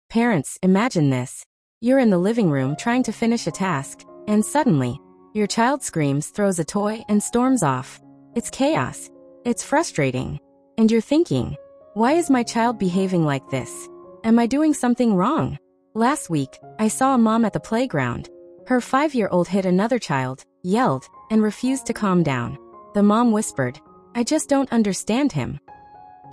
Parents, imagine this. You're in the living room trying to finish a task, and suddenly, your child screams, throws a toy, and storms off. It's chaos. It's frustrating. And you're thinking, why is my child behaving like this? Am I doing something wrong? Last week, I saw a mom at the playground. Her 5-year-old hit another child, yelled, and refused to calm down. The mom whispered, "I just don't understand him."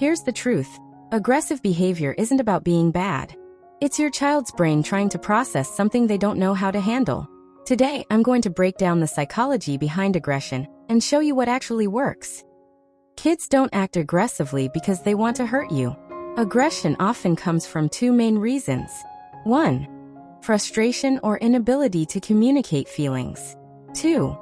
Here's the truth. Aggressive behavior isn't about being bad. It's your child's brain trying to process something they don't know how to handle. Today, I'm going to break down the psychology behind aggression and show you what actually works. Kids don't act aggressively because they want to hurt you. Aggression often comes from two main reasons. 1. Frustration or inability to communicate feelings. 2.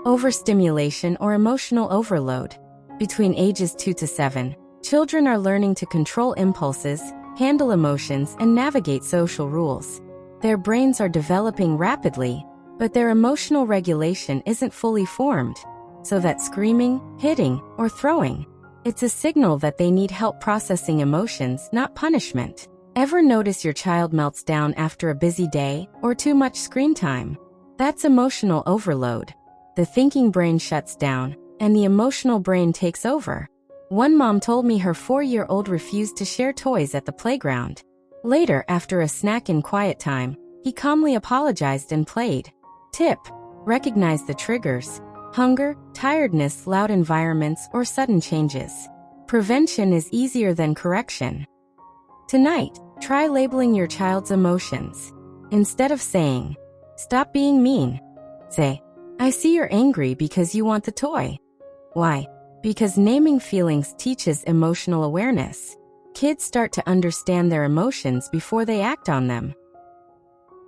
Overstimulation or emotional overload. Between ages 2 to 7, children are learning to control impulses, handle emotions, and navigate social rules. Their brains are developing rapidly, but their emotional regulation isn't fully formed. So that screaming, hitting, or throwing, it's a signal that they need help processing emotions, not punishment. Ever notice your child melts down after a busy day or too much screen time? That's emotional overload. The thinking brain shuts down, and the emotional brain takes over. One mom told me her 4-year-old refused to share toys at the playground. Later, after a snack in quiet time, he calmly apologized and played. Tip: recognize the triggers. Hunger, tiredness, loud environments, or sudden changes. Prevention is easier than correction. Tonight, try labeling your child's emotions. Instead of saying, "Stop being mean," say, "I see you're angry because you want the toy." Why? Because naming feelings teaches emotional awareness. Kids start to understand their emotions before they act on them.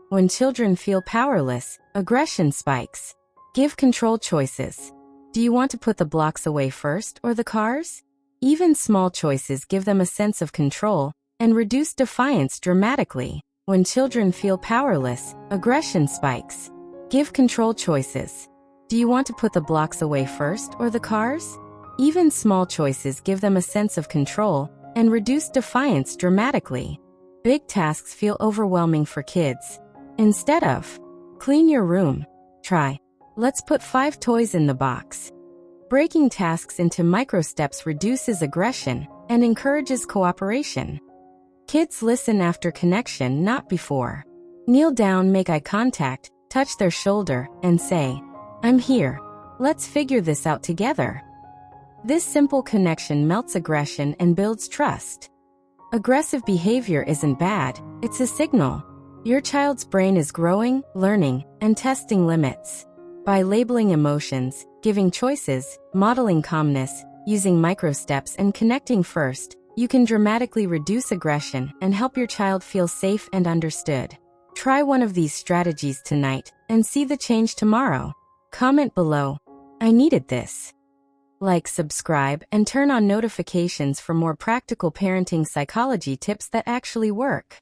When children feel powerless, aggression spikes. Give control choices. Do you want to put the blocks away first or the cars? Even small choices give them a sense of control and reduce defiance dramatically. When children feel powerless, aggression spikes. Give control choices. Do you want to put the blocks away first or the cars? Even small choices give them a sense of control and reduce defiance dramatically. Big tasks feel overwhelming for kids. Instead of, "Clean your room," try, "Let's put 5 toys in the box." Breaking tasks into micro steps reduces aggression and encourages cooperation. Kids listen after connection, not before. Kneel down, make eye contact, touch their shoulder, and say, "I'm here. Let's figure this out together." This simple connection melts aggression and builds trust. Aggressive behavior isn't bad, it's a signal. Your child's brain is growing, learning, and testing limits. By labeling emotions, giving choices, modeling calmness, using microsteps, and connecting first, you can dramatically reduce aggression and help your child feel safe and understood. Try one of these strategies tonight and see the change tomorrow. Comment below, "I needed this." Like, subscribe, and turn on notifications for more practical parenting psychology tips that actually work.